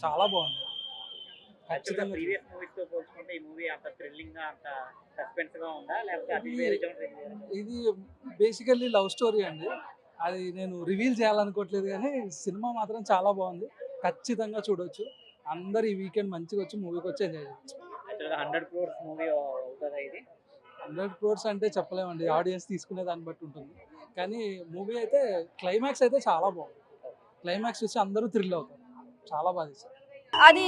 చాలా బాగుంది. యాక్చువల్‌గా ఖచ్చితంగా ప్రీవియస్ మూవీస్‌తో పోల్చుకుంటే ఈ మూవీ అంత థ్రిల్లింగ్‌గా, అంత సస్పెన్స్‌గా ఉందా? లేకపోతే అది ఇది వేరే జోనర్ ఇది వేరే జోనర్? ఇది బేసికల్లీ లవ్ స్టోరీ అండి. అది నేను రివీల్ చేయాలనుకోవట్లేదు గానీ, సినిమా మాత్రం చాలా బాగుంది. ఖచ్చితంగా చూడొచ్చు. అందరూ ఈ వీకెండ్ మంచిగా వచ్చి మూవీకొచ్చి ఎంజాయ్ చేయొచ్చు. యాక్చువల్‌గా 100 క్రోర్స్ మూవీ అవుతదా ఇది? 100 క్రోర్స్ అంటే చెప్పలేమండి. ఆడియన్స్ తీసుకునే దాన్ని బట్టి ఉంటుంది. కానీ మూవీ అయితే క్లైమాక్స్ అయితే చాలా బాగుంది. క్లైమాక్స్ చూసి అందరూ థ్రిల్ అవుతారు. చాలా బాగా తీశారు. అది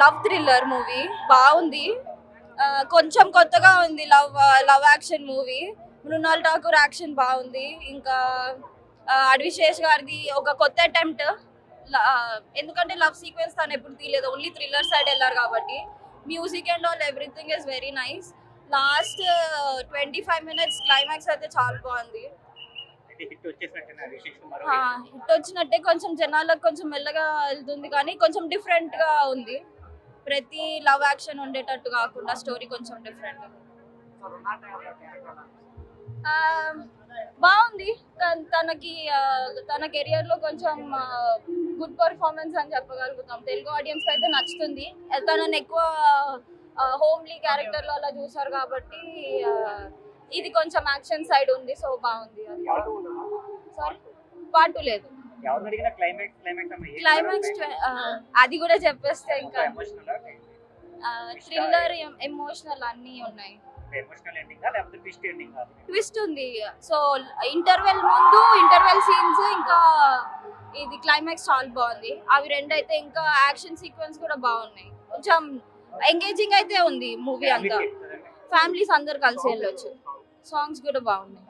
లవ్ థ్రిల్లర్ మూవీ బాగుంది. కొంచెం కొత్తగా ఉంది. Love action movie. Mrunal Thakur action బాగుంది. ఇంకా అడ్విశేష్ గారిది ఒక కొత్త అటెంప్ట్. ఎందుకంటే లవ్ సీక్వెన్స్ తను ఎప్పుడు తీయలేదు, ఓన్లీ థ్రిల్లర్ సైడ్ వెళ్ళారు కాబట్టి. Music and all everything is very nice. Last 25 minutes climax అయితే చాలా బాగుంది. అయితే హిట్ వచ్చేసినట్టేనా విశేషం మరో హిట్ వచ్చినట్టే, కొంచెం జనాలకు కొంచెం మెల్లగా వెళ్తుంది కానీ కొంచెం డిఫరెంట్ గా ఉంది. ప్రతి లవ్ యాక్షన్ ఉండేటట్టు కాకుండా స్టోరీ కొంచెం డిఫరెంట్. బాగుంది. తన కెరియర్ లో కొంచెం గుడ్ పర్ఫార్మెన్స్ అని చెప్పగలుగుతాం. తెలుగు ఆడియన్స్ అయితే నచ్చుతుంది. తనని ఎక్కువ హోమ్లీ క్యారెక్టర్ లో అలా చూసారు కాబట్టి ఇది కొంచెం యాక్షన్ సైడ్ ఉంది. సో బాగుంది. అది సారీ పార్ట్ 2 లేదు. ఎవరిని అడిగినా క్లైమాక్స్ అమ్మ ఏ క్లైమాక్స్ అది కూడా చెప్పేస్తే ఇంకా ఎమోషనల్ థ్రిల్లర్ ఎమోషనల్ అన్నీ ఉన్నాయి. ఎమోషనల్ ఎండింగా లేకపోతే ట్విస్ట్ ఎండింగా? ట్విస్ట్ ఉంది. సో ఇంటర్వెల్ ముందు ఇంటర్వెల్ సీన్స్, ఇంకా ఇది క్లైమాక్స్ చాలా బాగుంది. అవి రెండు అయితే ఇంకా యాక్షన్ సీక్వెన్స్ కూడా బాగున్నాయి. కొంచెం ఎంగేజింగ్ అయితే ఉంది మూవీ అంతా. ఫ్యామిలీస్ అందరు కలిసి వెళ్ళొచ్చు. సాంగ్స్ కూడా బాగున్నాయి.